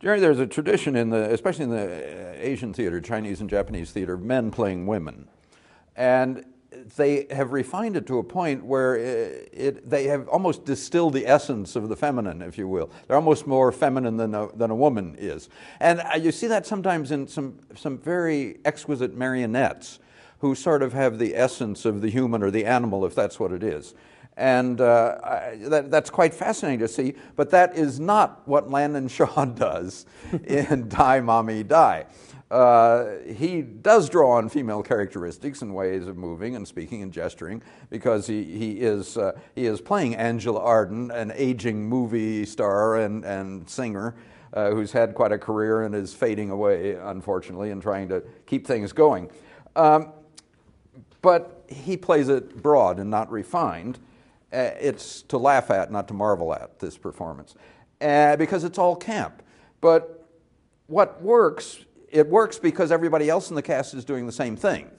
Gerry, there's a tradition especially in the Asian theater, Chinese and Japanese theater, of men playing women. And they have refined it to a point where they have almost distilled the essence of the feminine, if you will. They're almost more feminine than a woman is. And you see that sometimes in some very exquisite marionettes who sort of have the essence of the human or the animal, if that's what it is. And that's quite fascinating to see, but that is not what Landon Shaw does in Die, Mommie, Die. He does draw on female characteristics and ways of moving and speaking and gesturing, because he is playing Angela Arden, an aging movie star and singer who's had quite a career and is fading away, unfortunately, and trying to keep things going. But he plays it broad and not refined. It's to laugh at, not to marvel at, this performance, because it's all camp. But what works, it works because everybody else in the cast is doing the same thing.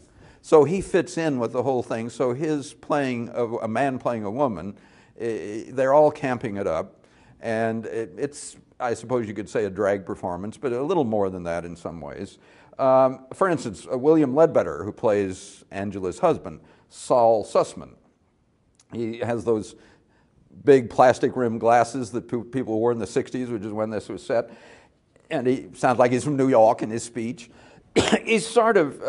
So he fits in with the whole thing. So his playing of a man playing a woman, they're all camping it up. And it's, I suppose you could say, a drag performance, but a little more than that in some ways. For instance, William Ledbetter, who plays Angela's husband, Saul Sussman. He has those big plastic rimmed glasses that people wore in the 60s, which is when this was set. And he sounds like he's from New York in his speech. He's sort of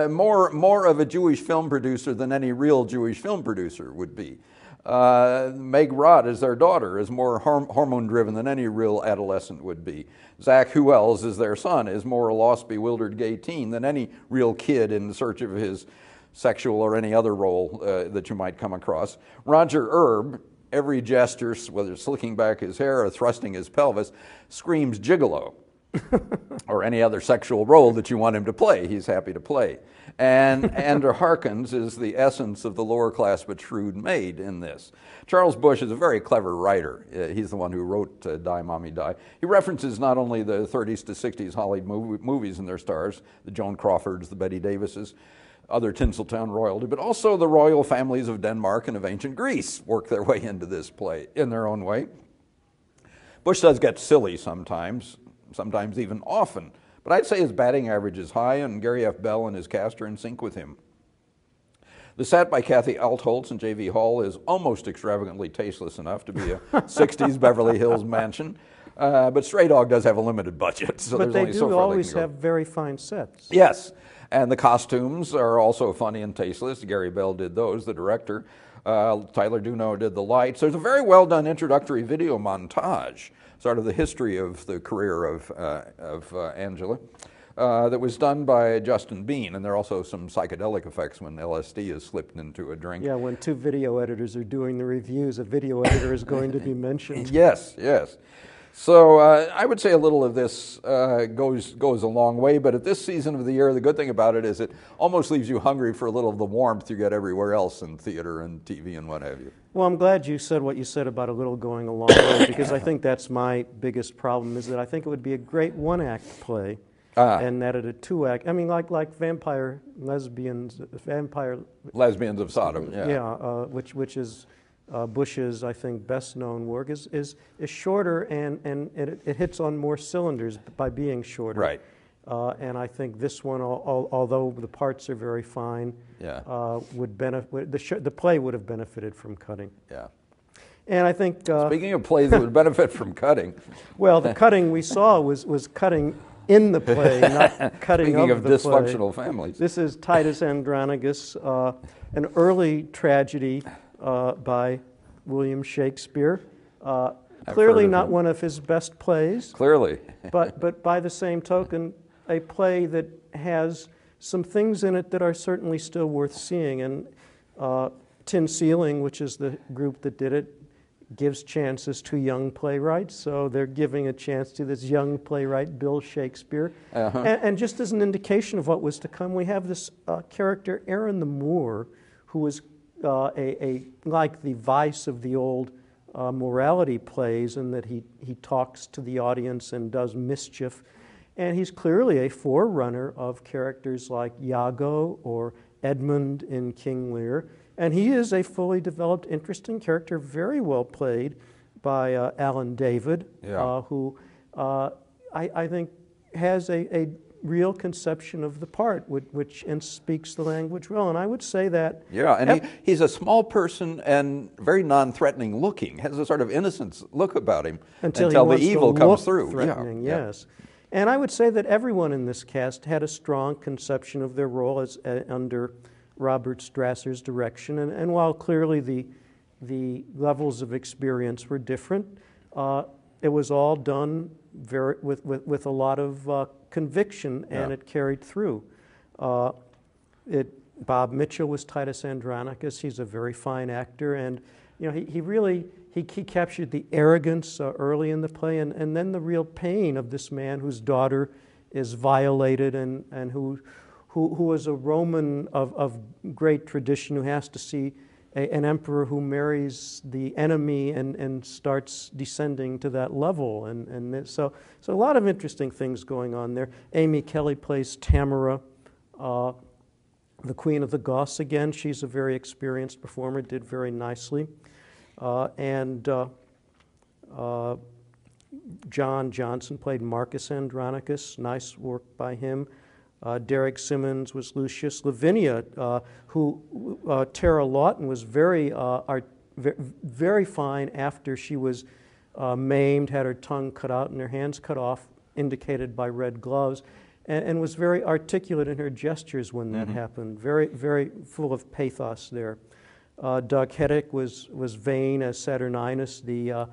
more of a Jewish film producer than any real Jewish film producer would be. Meg Rod, as their daughter, is more hormone-driven than any real adolescent would be. Zach Huels, as their son, is more a lost, bewildered gay teen than any real kid in search of his sexual or any other role that you might come across. Roger Erb, every gesture, whether slicking back his hair or thrusting his pelvis, screams gigolo. Or any other sexual role that you want him to play, he's happy to play. And Andrew Harkins is the essence of the lower class but shrewd maid in this. Charles Busch is a very clever writer. He's the one who wrote Die, Mommie, Die. He references not only the 30s to 60s Hollywood movies and their stars, the Joan Crawfords, the Betty Davises, other Tinseltown royalty, but also the royal families of Denmark and of ancient Greece work their way into this play in their own way. Busch does get silly sometimes even often, but I'd say his batting average is high, and Gary F. Bell and his cast are in sync with him. The set by Kathy Altholtz and J.V. Hall is almost extravagantly tasteless enough to be a 60s Beverly Hills mansion, but Stray Dog does have a limited budget, so but there's only so far they can go. But they do always have very fine sets. Yes, and the costumes are also funny and tasteless. Gary Bell did those, the director. Tyler Duno did the lights. There's a very well done introductory video montage, sort of the history of the career of Angela, that was done by Justin Bean, and there are also some psychedelic effects when LSD is slipped into a drink. Yeah, when two video editors are doing the reviews, a video editor is going to be mentioned. Yes, yes. So I would say a little of this goes a long way, but at this season of the year, the good thing about it is it almost leaves you hungry for a little of the warmth you get everywhere else in theater and TV and what have you. Well, I'm glad you said what you said about a little going a long way, because I think that's my bigged problem, is that I think it would be a great one-act play, and that at a two-act, I mean, like Vampire Lesbians of Sodom, yeah. Yeah, which is Busch's, I think, best-known work, is shorter, and it hits on more cylinders by being shorter. Right. And I think this one, although the parts are very fine, would benefit. The play would have benefited from cutting. Yeah. And I think speaking of plays that would benefit from cutting, well, the cutting we saw was cutting in the play, not cutting speaking of the dysfunctional play. families. This is Titus Andronicus, an early tragedy by William Shakespeare. Clearly not one of his best plays. Clearly. but by the same token, a play that has some things in it that are certainly still worth seeing. And Tin Ceiling, which is the group that did it, gives chances to young playwrights. So they're giving a chance to this young playwright, Bill Shakespeare. And just as an indication of what was to come, we have this character, Aaron the Moor, who was like the Vice of the old morality plays, in that he talks to the audience and does mischief. And he's clearly a forerunner of characters like Iago or Edmund in King Lear. And he is a fully developed, interesting character, very well played by Alan David, who I think, has a real conception of the part, which and speaks the language well. And I would say that. Yeah, and he's a small person and very non-threatening looking. Has a sort of innocence look about him until the evil comes through. Threatening, yeah. yes. And I would say that everyone in this cast had a strong conception of their role as under Robert Strasser's direction. And while clearly the levels of experience were different, it was all done with a lot of conviction, and it carried through. Bob Mitchell was Titus Andronicus. He's a very fine actor, and he really captured the arrogance early in the play, and then the real pain of this man whose daughter is violated, and who is a Roman of great tradition, who has to see an emperor who marries the enemy and starts descending to that level. And so a lot of interesting things going on there. Amy Kelly plays Tamara, the Queen of the Goths again. She's a very experienced performer, did very nicely. And John Johnson played Marcus Andronicus. Nice work by him. Derek Simmons was Lucius. Lavinia, Tara Lawton was very fine after she was maimed, had her tongue cut out and her hands cut off, indicated by red gloves, and was very articulate in her gestures when that happened. Very, very full of pathos there. Doug Heddick was vain as Saturninus, the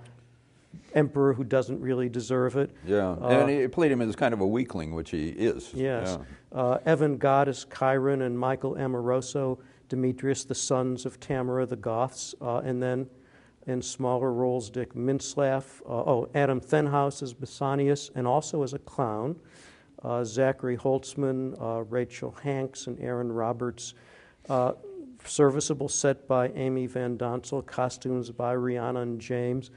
emperor who doesn't really deserve it. Yeah, and he played him as kind of a weakling, which he is. Yes. Yeah. Evan Goddess Chiron and Michael Amoroso Demetrius, the sons of Tamara the Goths, and then in smaller roles, Dick Minslav, Adam Thenhouse as Basanius, and also as a clown, Zachary Holtzman, Rachel Hanks, and Aaron Roberts. Serviceable set by Amy Van Donsel, costumes by Rihanna and James.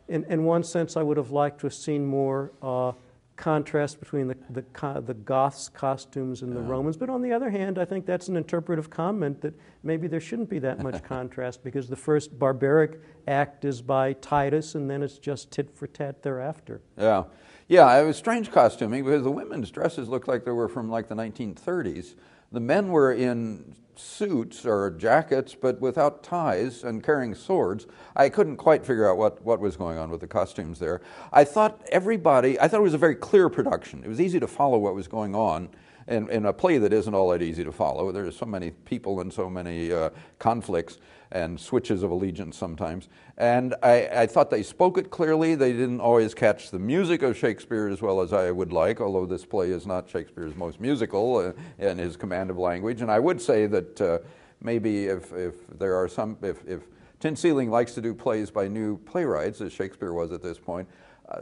In one sense, I would have liked to have seen more contrast between the Goths' costumes and the Romans. But on the other hand, I think that's an interpretive comment that maybe there shouldn't be that much contrast, because the first barbaric act is by Titus, and then it's just tit for tat thereafter. Yeah. Yeah, it was strange costuming, because the women's dresses looked like they were from like the 1930s. The men were in suits or jackets, but without ties and carrying swords. I couldn't quite figure out what was going on with the costumes there. I thought it was a very clear production. It was easy to follow what was going on in a play that isn't all that easy to follow. There's so many people and so many conflicts and switches of allegiance sometimes. And I thought they spoke it clearly. They didn't always catch the music of Shakespeare as well as I would like, although this play is not Shakespeare's most musical in his command of language. And I would say that maybe if Tin Ceiling likes to do plays by new playwrights, as Shakespeare was at this point,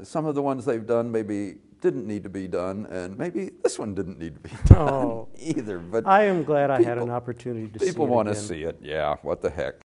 some of the ones they've done maybe didn't need to be done, and maybe this one didn't need to be done either. But I am glad I had an opportunity to see it. People want to see it, yeah, what the heck.